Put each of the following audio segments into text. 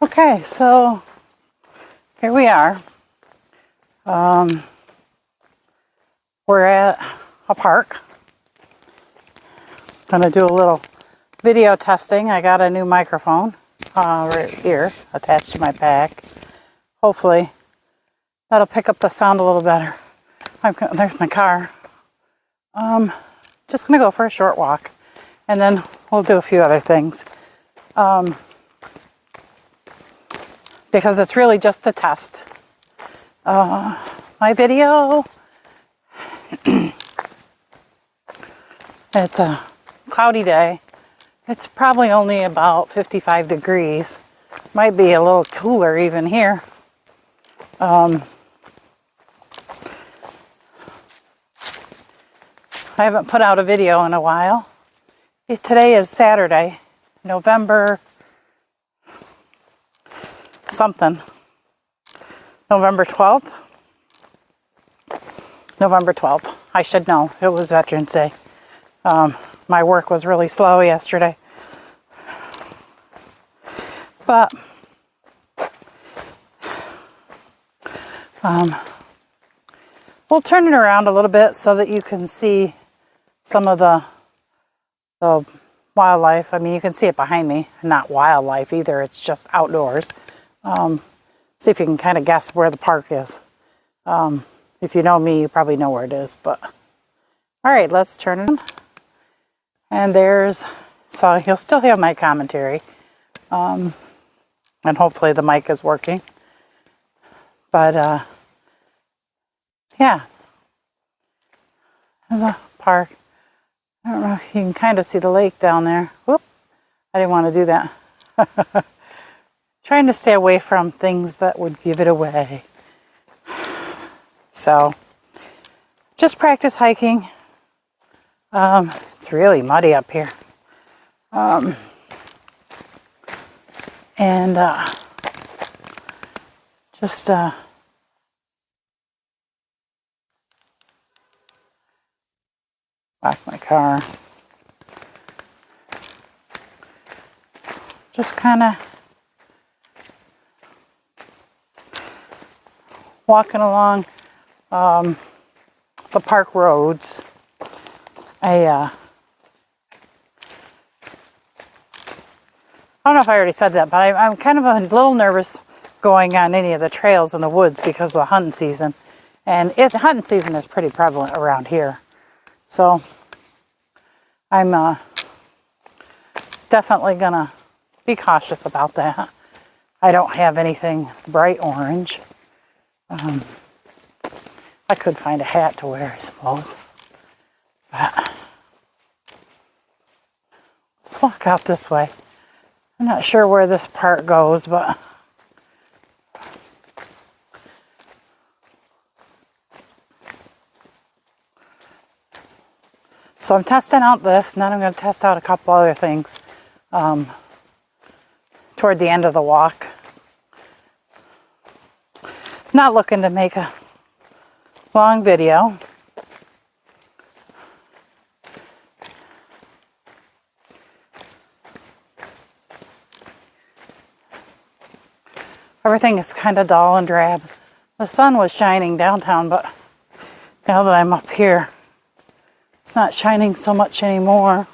Okay, so here we are. We're at a park. I'm going to do a little video testing. I got a new microphone right here attached to my pack. Hopefully that'll pick up the sound a little better. There's my car. Just going to go for a short walk, and then we'll do a few other things. Because it's really just a test. My video, it's a cloudy day. It's probably only about 55 degrees. Might be a little cooler even here. I haven't put out a video in a while. Today is Saturday, November something. November 12th? November 12th. I should know. It was Veterans Day. My work was really slow yesterday. But we'll turn it around a little bit so that you can see some of the wildlife. I mean, you can see it behind me. Not wildlife either. It's just outdoors. See if you can kind of guess where the park is. If you know me, you probably know where it is. But all right, let's turn it on. And so you'll still have my commentary. And hopefully the mic is working. But yeah, there's a park. I don't know if you can kind of see the lake down there. Whoop, I didn't want to do that. Trying to stay away from things that would give it away. So, just practice hiking. It's really muddy up here. Just back my car. Just kind of walking along the park roads. I don't know if I already said that, but I'm kind of a little nervous going on any of the trails in the woods because of the hunting season. And hunting season is pretty prevalent around here. So I'm definitely going to be cautious about that. I don't have anything bright orange. I could find a hat to wear, I suppose. But let's walk out this way. I'm not sure where this part goes, but so I'm testing out this, and then I'm going to test out a couple other things toward the end of the walk. Not looking to make a long video. Everything is kind of dull and drab. The sun was shining downtown, but now that I'm up here, it's not shining so much anymore.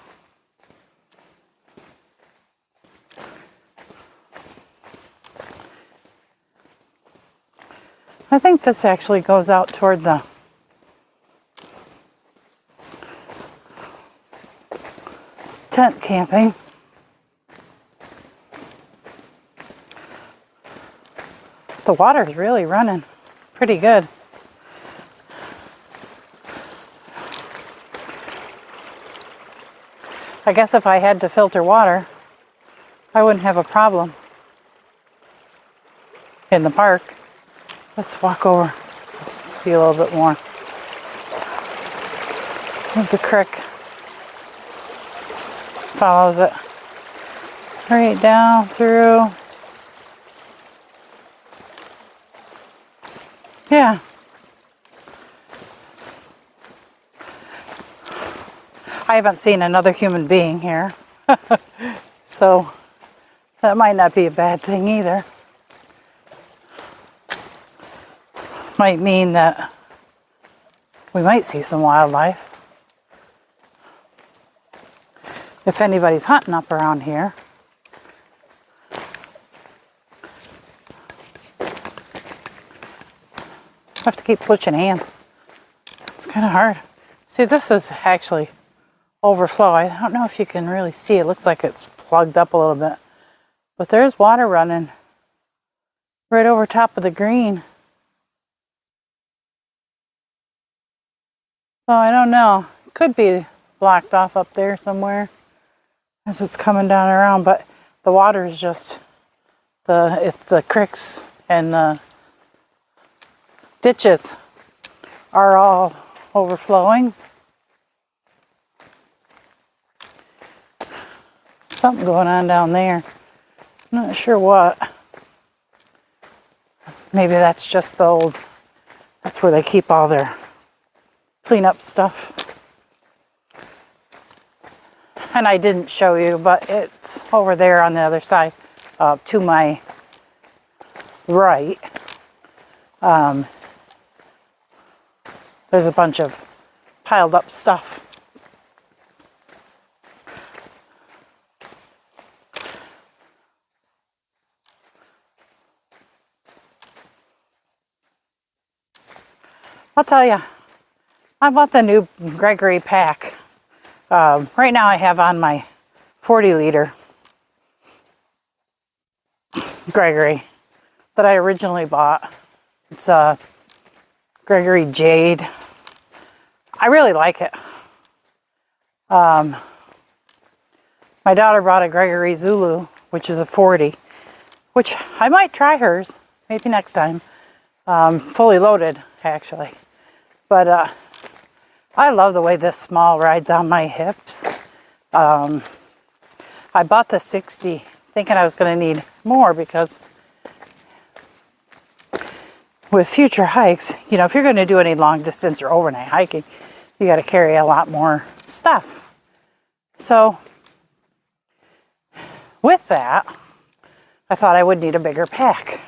I think this actually goes out toward the tent camping. The water's really running pretty good. I guess if I had to filter water, I wouldn't have a problem in the park. Let's walk over, see a little bit more of the creek. Follows it right down through. Yeah. I haven't seen another human being here. So That might not be a bad thing either. Might mean that we might see some wildlife. If anybody's hunting up around here. I have to keep switching hands. It's kind of hard. See, this is actually overflow. I don't know if you can really see. It looks like it's plugged up a little bit. But there's water running right over top of the green. So I don't know. It could be blocked off up there somewhere as it's coming down around. But the water is just the creeks and the ditches are all overflowing. Something going on down there. I'm not sure what. Maybe that's just the old, that's where they keep all their cleanup stuff. And I didn't show you, but it's over there on the other side, to my right. There's a bunch of piled up stuff. I'll tell you, I bought the new Gregory pack. Right now I have on my 40 liter Gregory that I originally bought. It's Gregory Jade. I really like it. My daughter bought a Gregory Zulu, which is a 40, which I might try hers, maybe next time. Fully loaded, actually. But I love the way this small rides on my hips. I bought the 60 thinking I was going to need more because with future hikes, you know, if you're going to do any long distance or overnight hiking, you got to carry a lot more stuff. So with that, I thought I would need a bigger pack.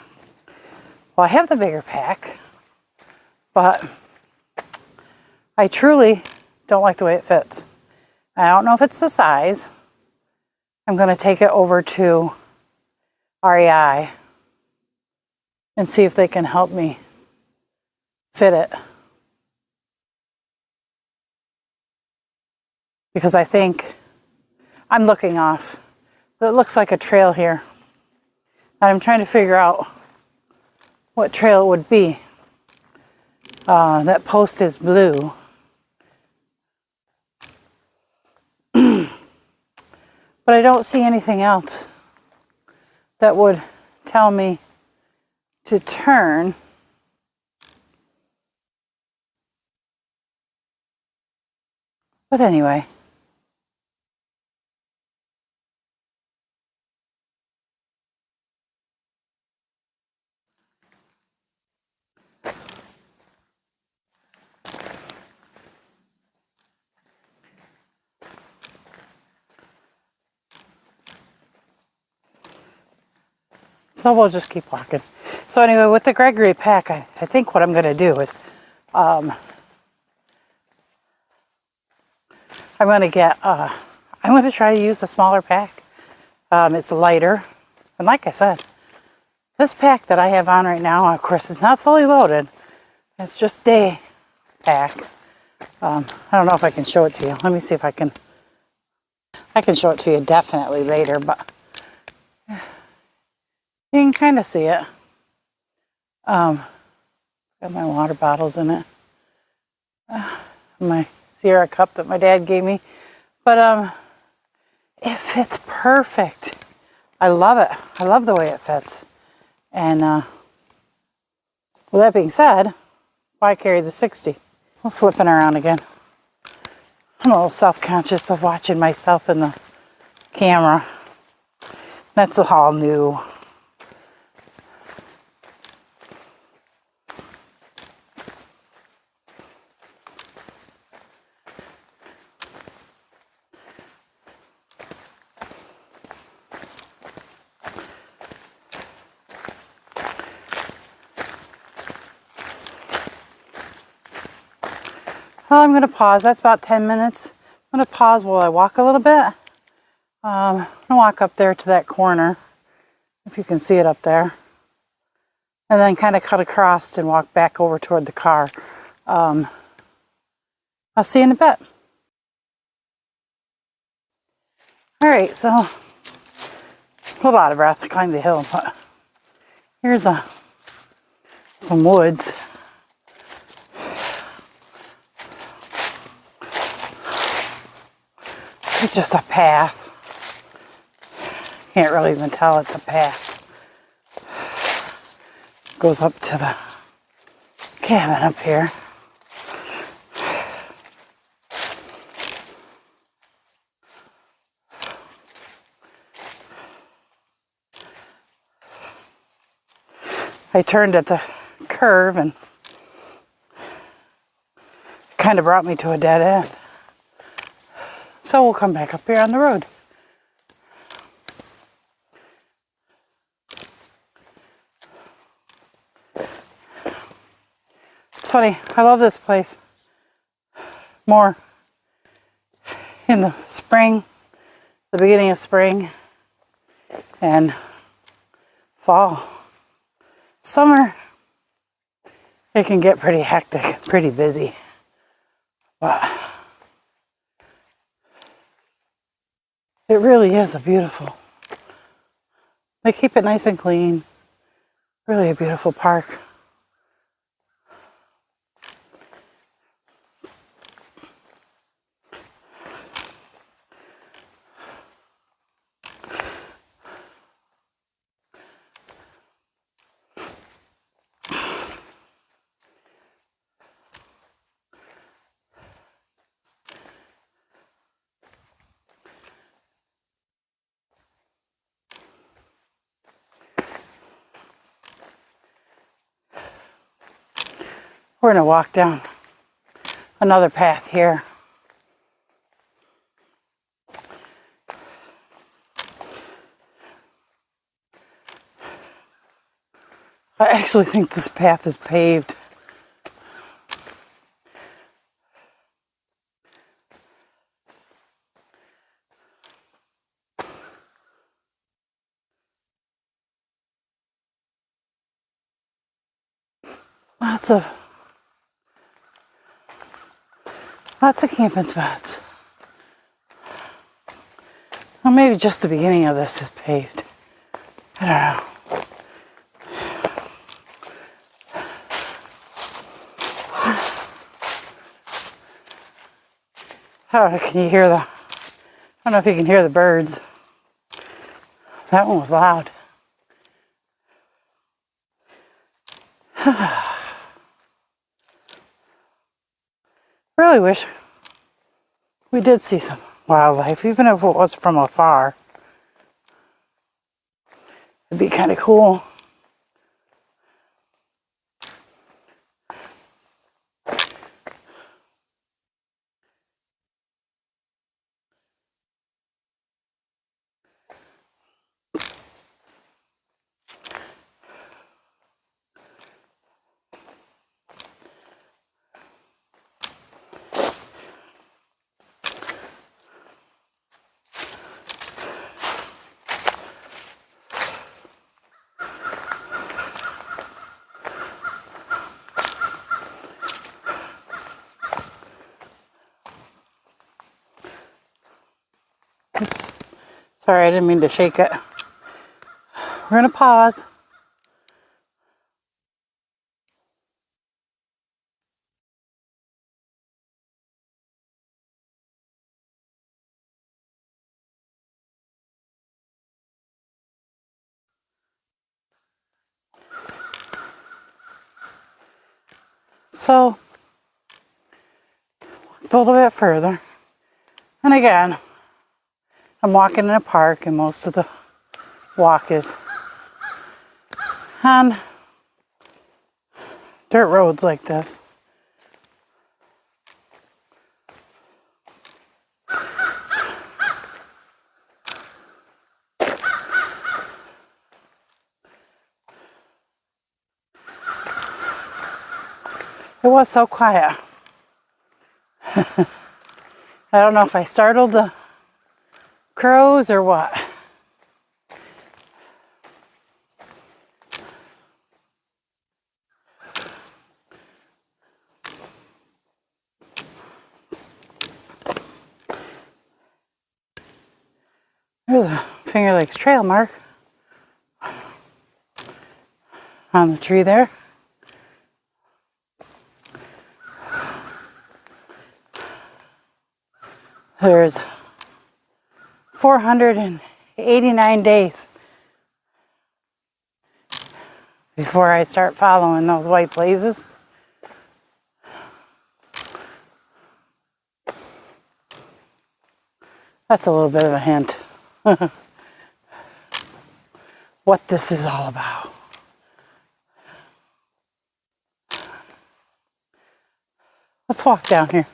Well, I have the bigger pack, but I truly don't like the way it fits. I don't know if it's the size. I'm going to take it over to REI and see if they can help me fit it. Because I think I'm looking off. It looks like a trail here. And I'm trying to figure out what trail it would be. That post is blue. But I don't see anything else that would tell me to turn. But anyway. So we'll just keep walking. So anyway, with the Gregory pack, I think what I'm going to do is I'm going to get, I'm going to try to use a smaller pack. It's lighter. And like I said, this pack that I have on right now, of course, it's not fully loaded. It's just day pack. I don't know if I can show it to you. Let me see if I can show it to you definitely later, but you can kind of see it. Got my water bottles in it. My Sierra cup that my dad gave me. But it fits perfect. I love it. I love the way it fits. And with that being said, why carry the 60? We're flipping around again. I'm a little self-conscious of watching myself in the camera. That's all new. Well, I'm going to pause. That's about 10 minutes. I'm going to pause while I walk a little bit. I'm going to walk up there to that corner, if you can see it up there. And then kind of cut across and walk back over toward the car. I'll see you in a bit. All right, so a little out of breath to climb the hill, but here's some woods. It's just a path. Can't really even tell it's a path. Goes up to the cabin up here. I turned at the curve and kind of brought me to a dead end. So we'll come back up here on the road. It's funny, I love this place more in the spring, the beginning of spring, and fall. Summer, it can get pretty hectic, pretty busy, but it really is a beautiful, they keep it nice and clean, really a beautiful park. We're going to walk down another path here. I actually think this path is paved. Lots of camping spots. Well, maybe just the beginning of this is paved. I don't know. Oh, can you hear I don't know if you can hear the birds. That one was loud. Really wish we did see some wildlife, even if it was from afar. It'd be kind of cool. Oops. Sorry, I didn't mean to shake it. We're going to pause. So, a little bit further. And again, I'm walking in a park and most of the walk is on dirt roads like this. It was so quiet. I don't know if I startled the crows or what. There's a Finger Lakes trail mark on the tree there. There's 489 days before I start following those white blazes. That's a little bit of a hint what this is all about. Let's walk down here.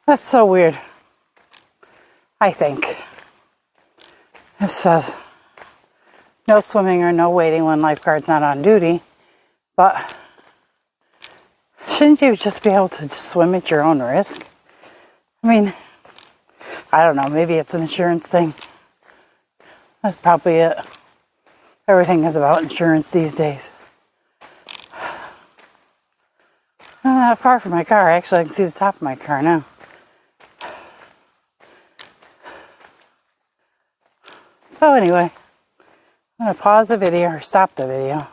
That's so weird. I think it says no swimming or no wading when lifeguard's not on duty, but shouldn't you just be able to just swim at your own risk? I mean, I don't know, maybe it's an insurance thing. That's probably it. Everything is about insurance these days. I'm not far from my car. Actually, I can see the top of my car now. So anyway, I'm going to pause the video or stop the video.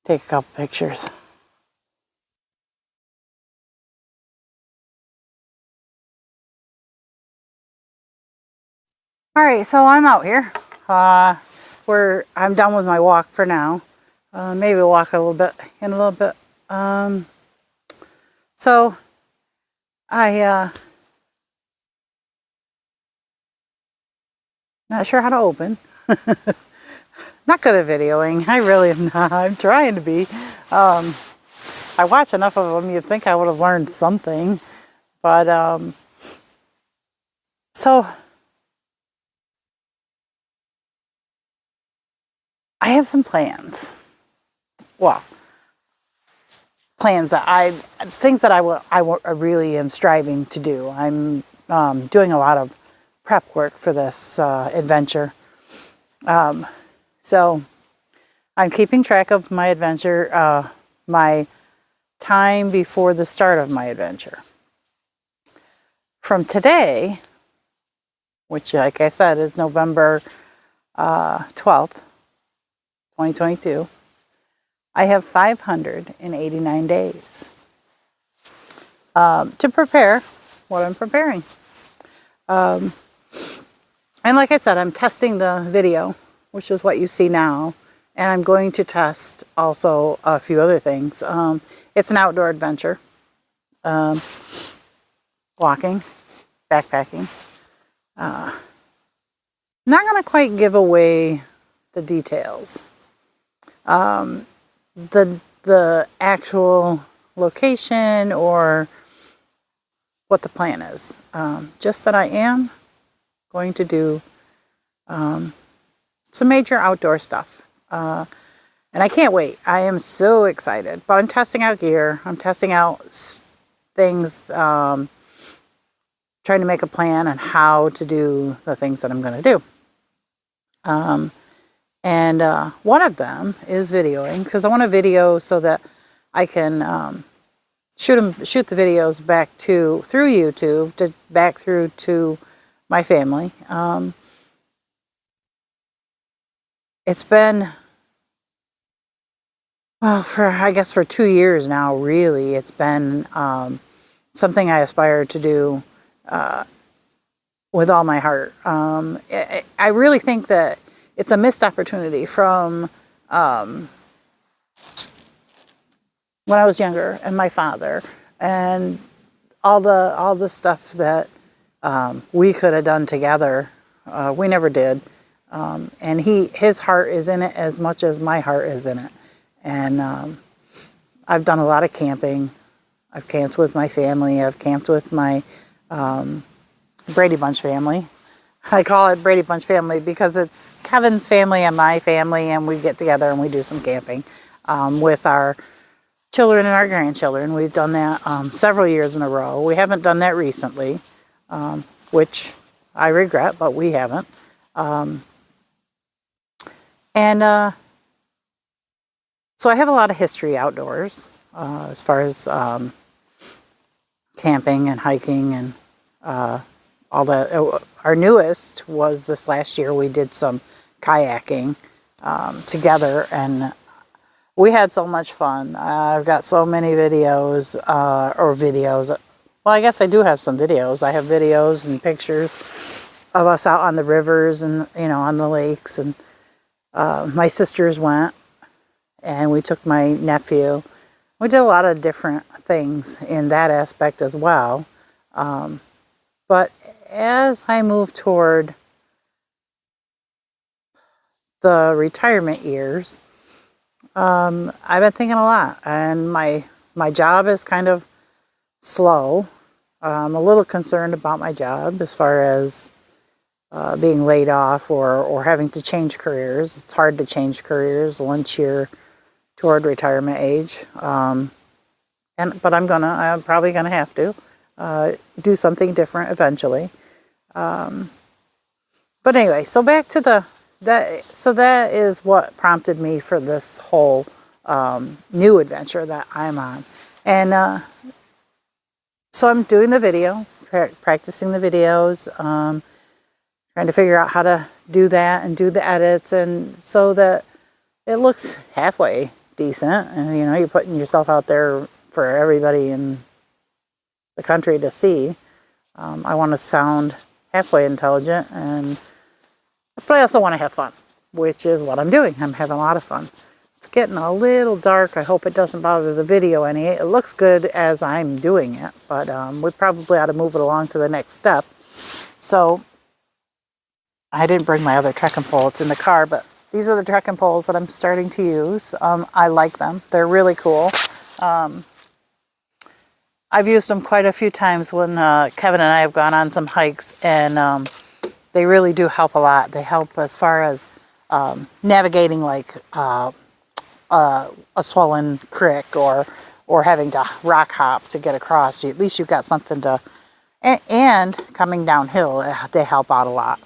Take a couple pictures. Alright, so I'm out here. I'm done with my walk for now. Maybe we'll walk a little bit in a little bit. So I not sure how to open. Not good at videoing. I really am not. I'm trying to be. I watch enough of them, you'd think I would have learned something. But, so I have some plans. Well, things that I really am striving to do. I'm doing a lot of prep work for this adventure. So I'm keeping track of my adventure, my time before the start of my adventure. From today, which like I said is November 12th, 2022, I have 589 days to prepare what I'm preparing. And like I said, I'm testing the video, which is what you see now. And I'm going to test also a few other things. It's an outdoor adventure. Walking, backpacking. Not going to quite give away the details. The actual location or what the plan is. Just that I am going to do some major outdoor stuff. And I can't wait. I am so excited. But I'm testing out gear. I'm testing out things, trying to make a plan on how to do the things that I'm going to do. And one of them is videoing, because I want to video so that I can shoot the videos back through YouTube, back through to my family. It's been, well, for 2 years now, really. It's been something I aspire to do with all my heart. I really think that it's a missed opportunity from when I was younger and my father and all the stuff that we could have done together, we never did. And his heart is in it as much as my heart is in it. And I've done a lot of camping. I've camped with my family. I've camped with my Brady Bunch family. I call it Brady Bunch family because it's Kevin's family and my family, and we get together and we do some camping with our children and our grandchildren. We've done that several years in a row. We haven't done that recently, which I regret, but we haven't. So I have a lot of history outdoors as far as camping and hiking and all that. Our newest was this last year. We did some kayaking together, and we had so much fun. I've got so many videos. Well, I guess I do have some videos. I have videos and pictures of us out on the rivers and, on the lakes. And my sisters went, and we took my nephew. We did a lot of different things in that aspect as well. But as I move toward the retirement years, I've been thinking a lot, and my job is kind of slow. I'm a little concerned about my job as far as being laid off or having to change careers. It's hard to change careers once you're toward retirement age. But I'm probably gonna have to do something different eventually. But anyway, so back to that is what prompted me for this whole new adventure that I'm on. And so I'm doing the video, practicing the videos, trying to figure out how to do that and do the edits, and so that it looks halfway decent. And you're putting yourself out there for everybody in the country to see. I want to sound halfway intelligent, but I also want to have fun, which is what I'm doing. I'm having a lot of fun. It's getting a little dark. I hope it doesn't bother the video any. It looks good as I'm doing it, but we probably ought to move it along to the next step. So I didn't bring my other trekking pole. It's in the car, but these are the trekking poles that I'm starting to use. I like them. They're really cool. I've used them quite a few times when Kevin and I have gone on some hikes, and they really do help a lot. They help as far as navigating like a swollen creek or having to rock hop to get across. At least you've got something to, and coming downhill, they help out a lot.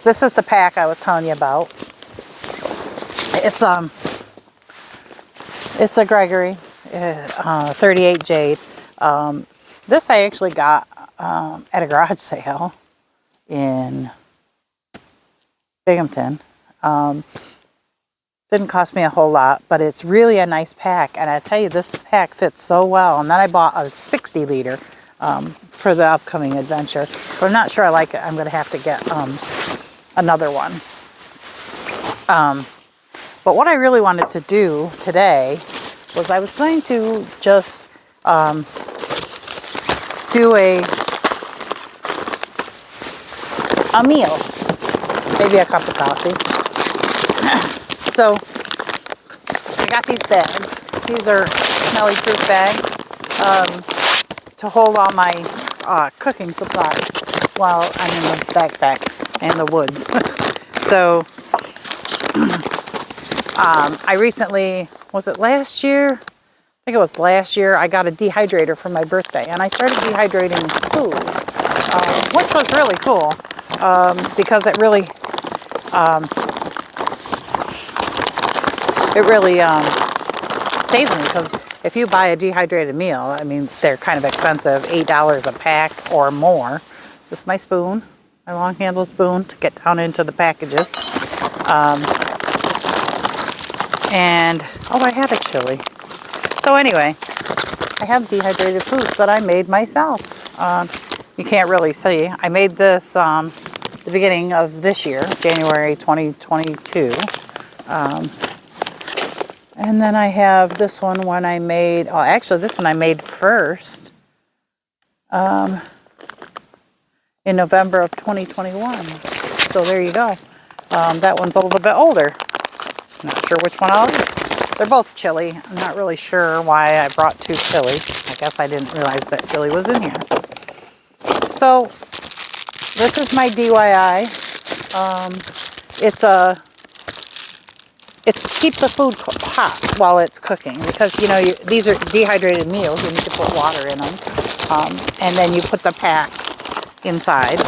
This is the pack I was telling you about. It's a Gregory 38 Jade. This I actually got at a garage sale in Binghamton. Didn't cost me a whole lot, but it's really a nice pack. And I tell you, this pack fits so well. And then I bought a 60 liter for the upcoming adventure. But I'm not sure I like it. I'm going to have to get another one. But what I really wanted to do today was I was going to just do a meal. Maybe a cup of coffee. So I got these bags. These are smelly proof bags to hold all my cooking supplies while I'm in the backpack and the woods. So I recently, was it last year? I think it was last year, I got a dehydrator for my birthday, and I started dehydrating food, which was really cool because it really saves me, because if you buy a dehydrated meal, I mean, they're kind of expensive, $8 a pack or more. This is my spoon, my long handle spoon to get down into the packages. And, oh, I had a chili. So anyway, I have dehydrated foods that I made myself. You can't really see. I made this the beginning of this year, January 2022. And then I have this one I made, oh actually this one I made first in November of 2021. So there you go. That one's a little bit older. Not sure which one I'll use. They're both chili. I'm not really sure why I brought 2 chili. I guess I didn't realize that chili was in here. So this is my DIY. It's keep the food hot while it's cooking, because you know these are dehydrated meals. You need to put water in them, and then you put the pack inside,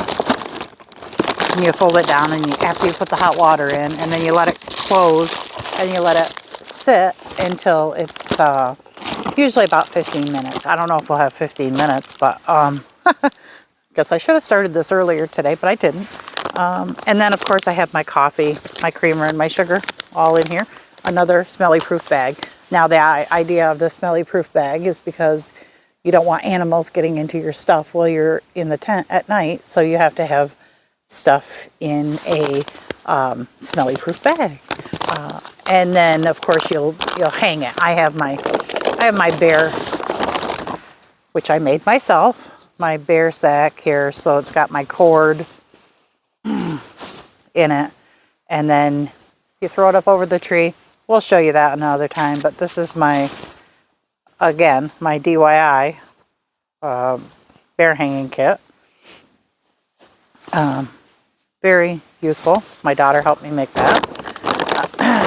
and you fold it down, and after you put the hot water in, and then you let it close, and you let it sit until it's usually about 15 minutes. I don't know if we'll have 15 minutes, but guess I should have started this earlier today, but I didn't. And then of course I have my coffee, my creamer, and my sugar all in here. Another smelly proof bag. Now the idea of the smelly proof bag is because you don't want animals getting into your stuff while you're in the tent at night, so you have to have stuff in a smelly proof bag. And then of course you'll hang it. I have my bear, which I made myself, my bear sack here, so it's got my cord in it, and then you throw it up over the tree. We'll show you that another time, but this is my DIY bear hanging kit. Very useful. My daughter helped me make that.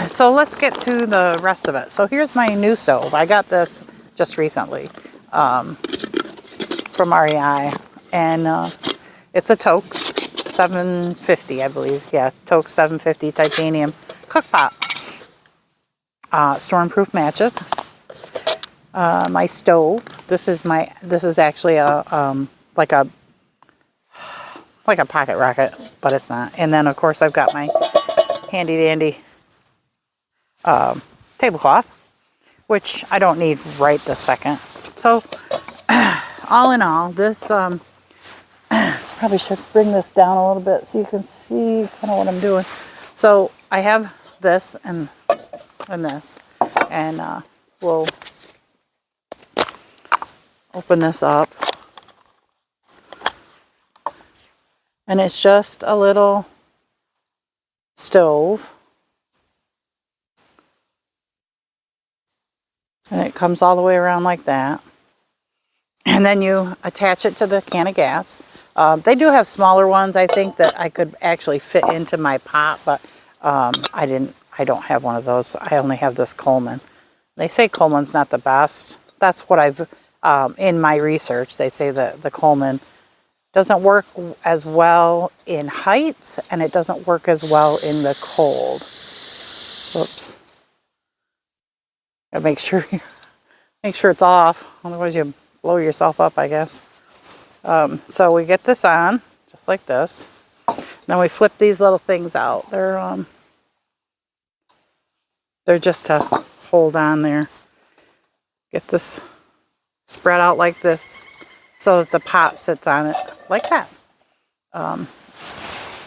So let's get to the rest of it. So here's my new stove. I got this just recently from REI, and it's a Toaks 750, I believe. Yeah, Toaks 750 titanium cook pot. Stormproof matches. My stove. This is actually a like a pocket rocket, but it's not. And then of course I've got my handy dandy tablecloth, which I don't need right this second. So all in all, this probably should bring this down a little bit so you can see kind of what I'm doing. So I have this and this, and we'll open this up, and it's just a little stove, and it comes all the way around like that, and then you attach it to the can of gas. They do have smaller ones, I think, that I could actually fit into my pot, but I don't have one of those. I only have this Coleman. They say Coleman's not the best. That's what I've in my research. They say that the Coleman doesn't work as well in heights, and it doesn't work as well in the cold. Whoops. Gotta make sure it's off, otherwise you blow yourself up, I guess. So we get this on just like this. Then we flip these little things out. They're just to hold on there. Get this spread out like this so that the pot sits on it like that. I'm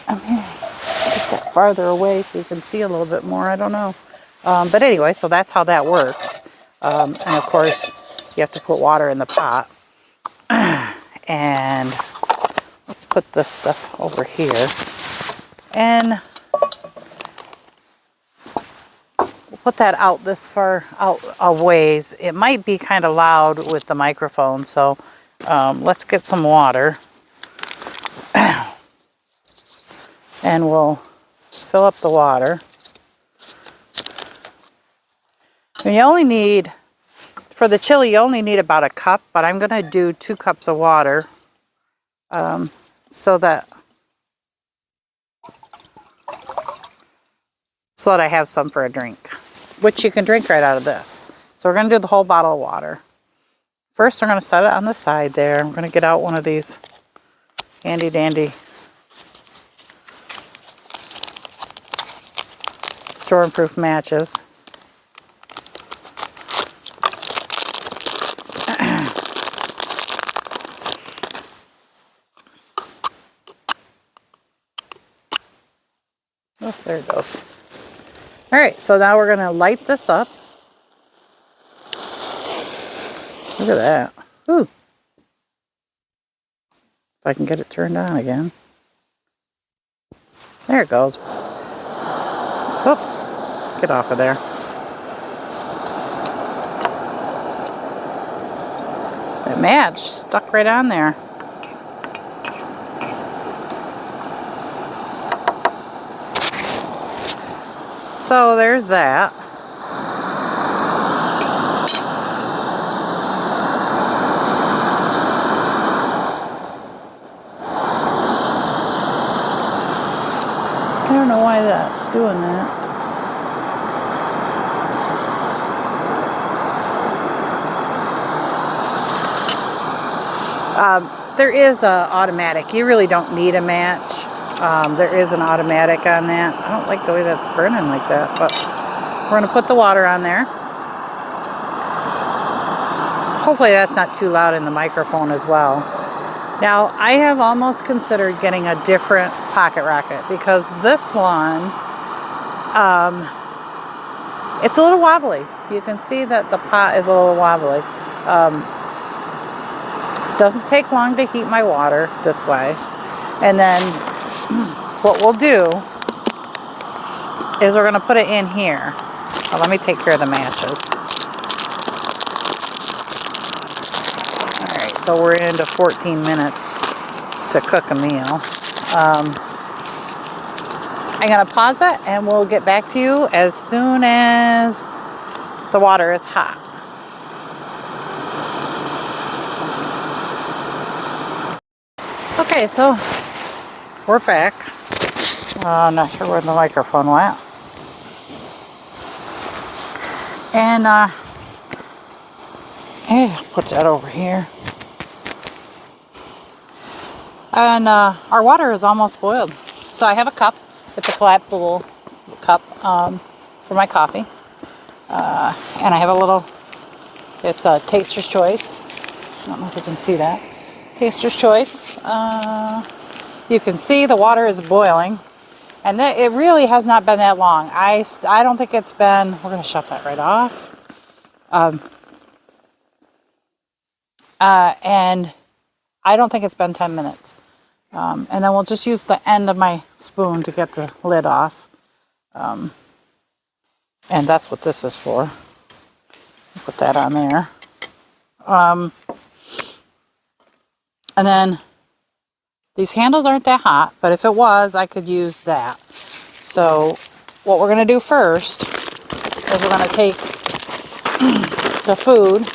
going to get that farther away so you can see a little bit more. I don't know. But anyway, so that's how that works. And of course, you have to put water in the pot. And let's put this stuff over here. And we'll put that out this far out a ways. It might be kind of loud with the microphone, so let's get some water. And we'll fill up the water. And you only need, for the chili, you only need about a cup, but I'm going to do 2 cups of water so that I have some for a drink, which you can drink right out of this. So we're going to do the whole bottle of water. First, we're going to set it on the side there. I'm going to get out one of these handy dandy stormproof matches. Oh, there it goes. All right, so now we're going to light this up. Look at that. Ooh. If I can get it turned on again. There it goes. Oop. Get off of there. That match stuck right on there. So there's that. I don't know why that's doing that. There is a automatic. You really don't need a match. There is an automatic on that. I don't like the way that's burning like that, but we're going to put the water on there. Hopefully that's not too loud in the microphone as well. Now, I have almost considered getting a different pocket rocket because this one, it's a little wobbly. You can see that the pot is a little wobbly. Doesn't take long to heat my water this way. And then what we'll do is we're going to put it in here. Well, let me take care of the matches. Alright, so we're into 14 minutes to cook a meal. I'm going to pause it and we'll get back to you as soon as the water is hot. Okay, so we're back. I'm not sure where the microphone went. And hey, I'll put that over here. And our water is almost boiled. So I have a cup. It's a collapsible cup for my coffee. And I have a little, it's a Taster's Choice. I don't know if you can see that. Taster's Choice. You can see the water is boiling. And it really has not been that long. I don't think it's been, we're going to shut that right off. And I don't think it's been 10 minutes. And then we'll just use the end of my spoon to get the lid off. And that's what this is for. Put that on there. And then these handles aren't that hot, but if it was, I could use that. So what we're going to do first is we're going to take the food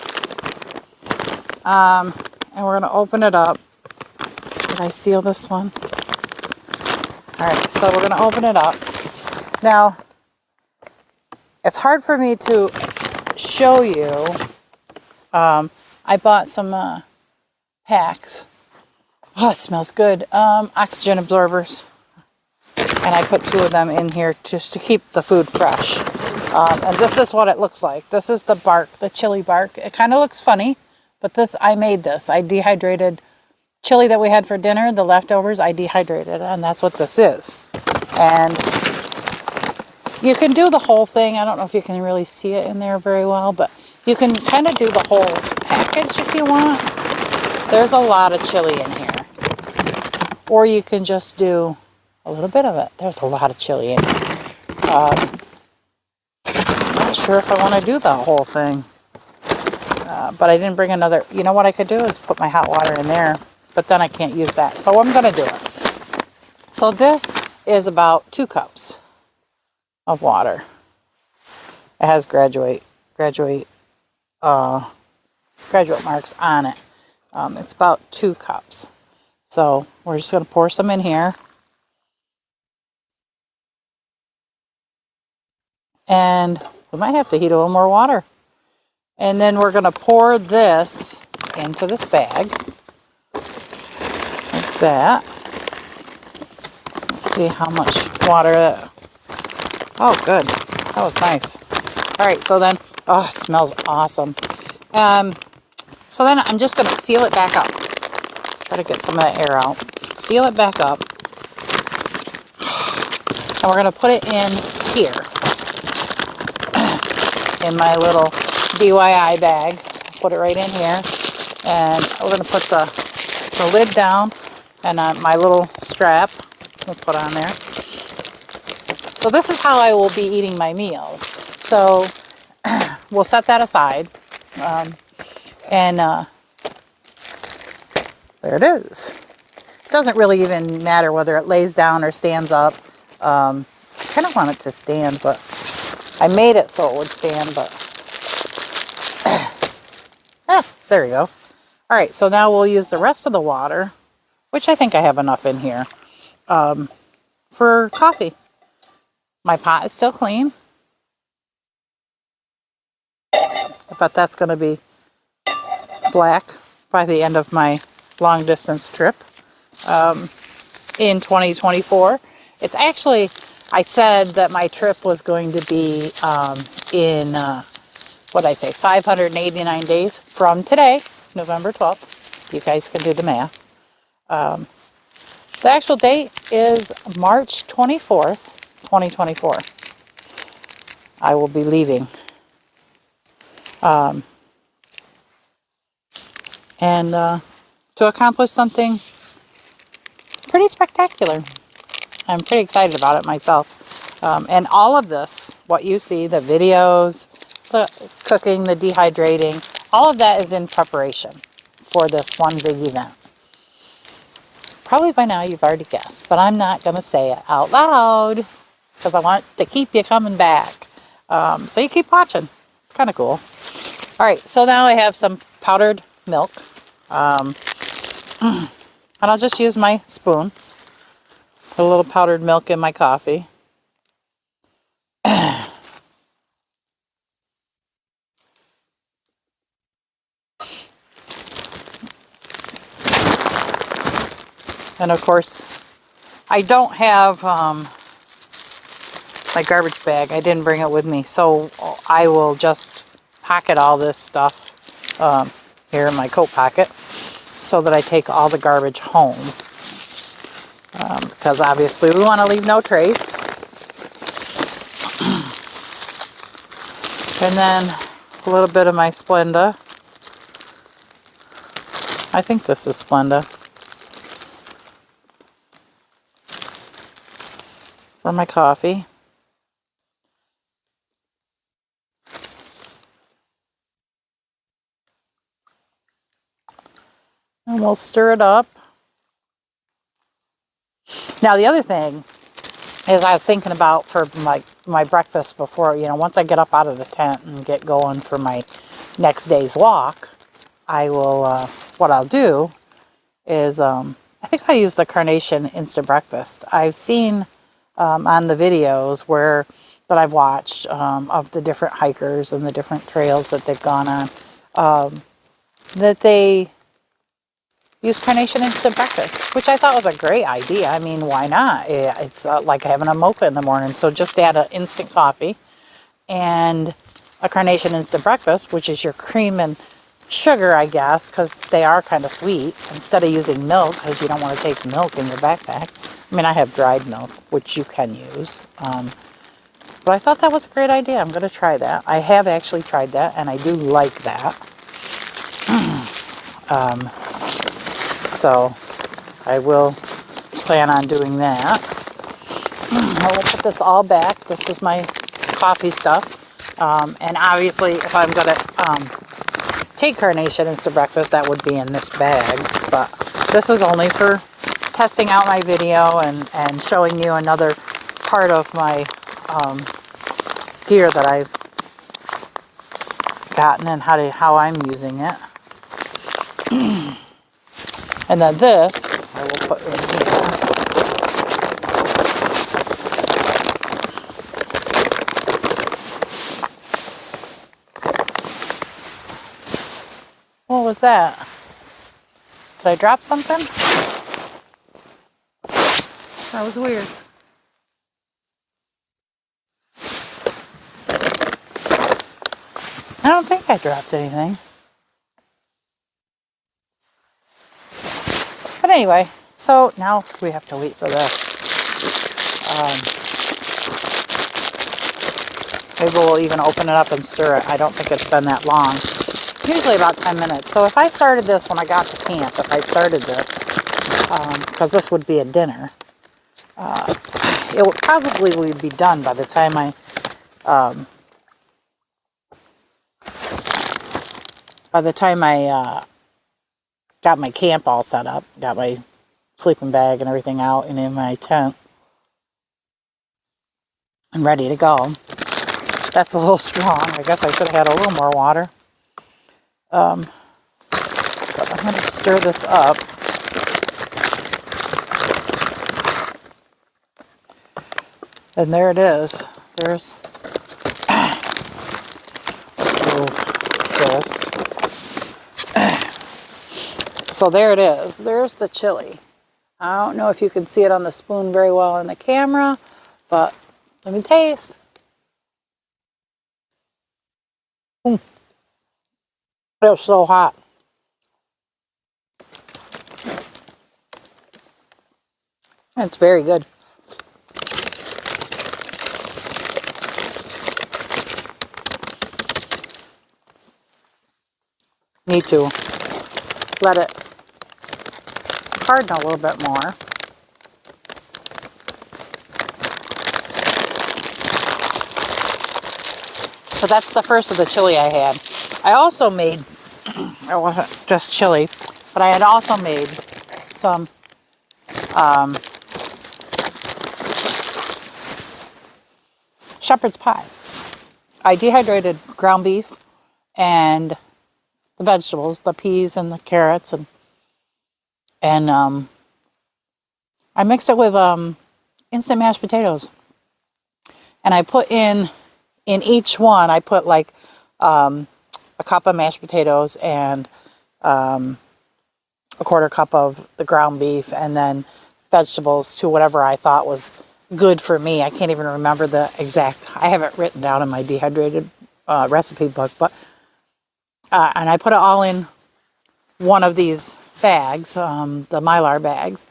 and we're going to open it up. Did I seal this one? Alright, so we're going to open it up. Now, it's hard for me to show you. I bought some packs. Oh, it smells good. Oxygen absorbers. And I put 2 of them in here just to keep the food fresh. And this is what it looks like. This is the bark, the chili bark. It kind of looks funny, but I made this. I dehydrated chili that we had for dinner, the leftovers, I dehydrated, and that's what this is. And you can do the whole thing. I don't know if you can really see it in there very well, but you can kind of do the whole package if you want. There's a lot of chili in here. Or you can just do a little bit of it. There's a lot of chili in here. I'm not sure if I want to do the whole thing. But I didn't bring another. You know what I could do is put my hot water in there. But then I can't use that. So I'm going to do it. So this is about 2 cups of water. It has graduate marks on it. It's about 2 cups. So we're just going to pour some in here. And we might have to heat a little more water. And then we're going to pour this into this bag. Like that. Let's see how much water that... Oh, good. That was nice. Alright, so then... Oh, it smells awesome. So then I'm just going to seal it back up. Try to get some of that air out. Seal it back up. And we're going to put it in here. In my little DIY bag. put it right in here. And we're going to put the lid down and my little strap we'll put on there. So this is how I will be eating my meals. So we'll set that aside. And there it is. It doesn't really even matter whether it lays down or stands up. I kind of want it to stand, but I made it so it would stand, but there you go. All right, so now we'll use the rest of the water, which I think I have enough in here, for coffee. My pot is still clean, but that's going to be black by the end of my long distance trip in 2024. It's actually, I said that my trip was going to be in, what did I say, 589 days from today, November 12th. You guys can do the math. The actual date is March 24th, 2024. I will be leaving. And to accomplish something pretty spectacular. I'm pretty excited about it myself. And all of this, what you see, the videos, the cooking, the dehydrating, all of that is in preparation for this one big event. Probably by now you've already guessed, but I'm not going to say it out loud because I want to keep you coming back. So you keep watching. It's kind of cool. All right, so now I have some powdered milk. And I'll just use my spoon. Put a little powdered milk in my coffee. And of course, I don't have my garbage bag. I didn't bring it with me, so I will just pocket all this stuff here in my coat pocket so that I take all the garbage home. Because obviously we want to leave no trace. And then a little bit of my Splenda. I think this is Splenda. For my coffee. And we'll stir it up. Now the other thing is I was thinking about for my breakfast before, once I get up out of the tent and get going for my next day's walk, I will, what I'll do is, I think I use the Carnation Instant Breakfast. I've seen on the videos that I've watched of the different hikers and the different trails that they've gone on, that they use Carnation Instant Breakfast, which I thought was a great idea. I mean, why not? It's like having a mocha in the morning. So just add an instant coffee and a Carnation Instant Breakfast, which is your cream and sugar, I guess, because they are kind of sweet, instead of using milk, because you don't want to take milk in your backpack. I mean, I have dried milk, which you can use. But I thought that was a great idea. I'm going to try that. I have actually tried that, and I do like that. So I will plan on doing that. I will put this all back. This is my coffee stuff. And obviously, if I'm going to take Carnation Instant Breakfast, that would be in this bag. But this is only for testing out my video and showing you another part of my gear that I've gotten and how I'm using it. And then this I will put in here. What was that? Did I drop something? That was weird. I don't think I dropped anything. But anyway, so now we have to wait for this. Maybe we'll even open it up and stir it. I don't think it's been that long. usually about 10 minutes. So if I started this when I got to camp, if I started this, because this would be a dinner, it would probably be done by the time I got my camp all set up, got my sleeping bag and everything out and in my tent and ready to go. That's a little strong. I guess I should have had a little more water. But I'm going to stir this up. And there it is. Let's move this. So there it is. There's the chili. I don't know if you can see it on the spoon very well in the camera, but let me taste. It was so hot. It's very good. Need to let it harden a little bit more. So that's the first of the chili I had. I also made, it wasn't just chili, but I had also made some shepherd's pie. I dehydrated ground beef and the vegetables, the peas and the carrots, and I mixed it with instant mashed potatoes. And I put in each one, I put like a cup of mashed potatoes and a quarter cup of the ground beef, and then vegetables to whatever I thought was good for me. I can't even remember the exact, I have it written down in my dehydrated recipe book, but and I put it all in one of these bags, the Mylar bags,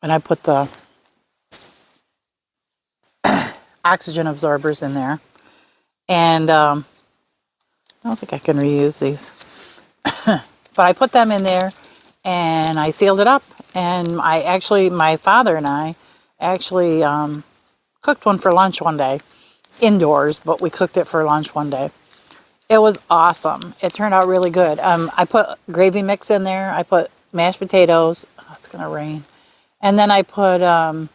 and I put the oxygen absorbers in there, and I don't think I can reuse these, but I put them in there and I sealed it up, and my father and I actually cooked one for lunch one day, indoors, but we cooked it for lunch one day. It was awesome. It turned out really good. I put gravy mix in there. I put mashed potatoes. Oh, it's going to rain. And then I put, like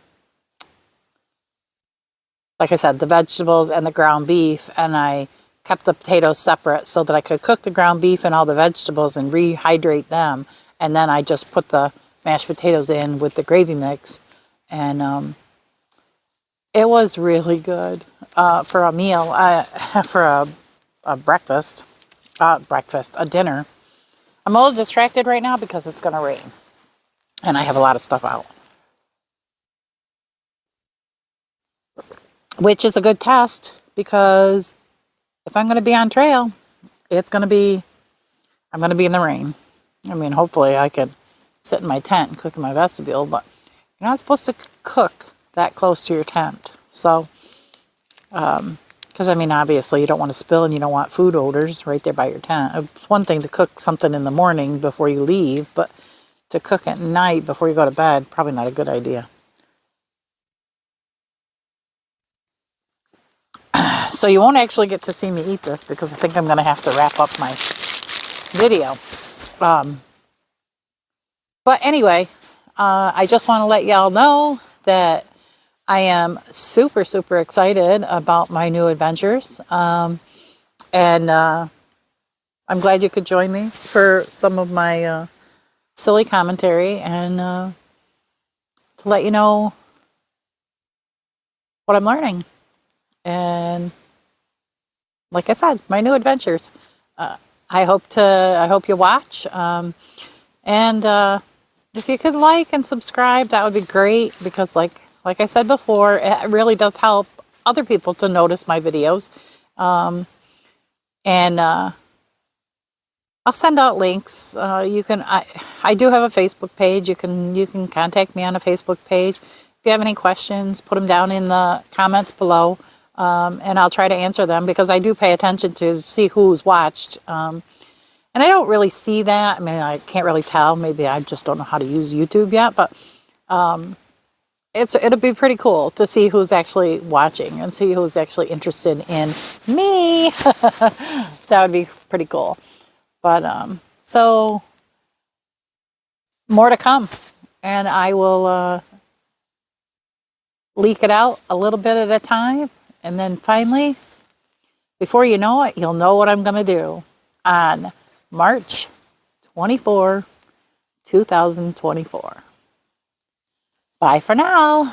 I said, the vegetables and the ground beef. And I kept the potatoes separate so that I could cook the ground beef and all the vegetables and rehydrate them. And then I just put the mashed potatoes in with the gravy mix. And it was really good for a meal, for a a dinner. I'm a little distracted right now because it's going to rain and I have a lot of stuff out, which is a good test, because if I'm going to be on trail, I'm going to be in the rain. I mean, hopefully I can sit in my tent and cook in my vestibule, but you're not supposed to cook that close to your tent. So, because, I mean, obviously you don't want to spill and you don't want food odors right there by your tent. It's one thing to cook something in the morning before you leave, but to cook at night before you go to bed, probably not a good idea. So you won't actually get to see me eat this, because I think I'm going to have to wrap up my video. But anyway, I just want to let y'all know that I am super, super excited about my new adventures. And I'm glad you could join me for some of my silly commentary, and to let you know what I'm learning. And like I said, my new adventures. I hope you watch. And if you could like and subscribe, that would be great, because like I said before, it really does help other people to notice my videos. And I'll send out links. I do have a Facebook page. You can contact me on a Facebook page. If you have any questions, put them down in the comments below, and I'll try to answer them, because I do pay attention to see who's watched. And I don't really see that. I mean, I can't really tell. Maybe I just don't know how to use YouTube yet, but it'll be pretty cool to see who's actually watching and see who's actually interested in me. That would be pretty cool. But so more to come, and I will leak it out a little bit at a time, and then finally, before you know it, you'll know what I'm going to do on March 24, 2024. Bye for now.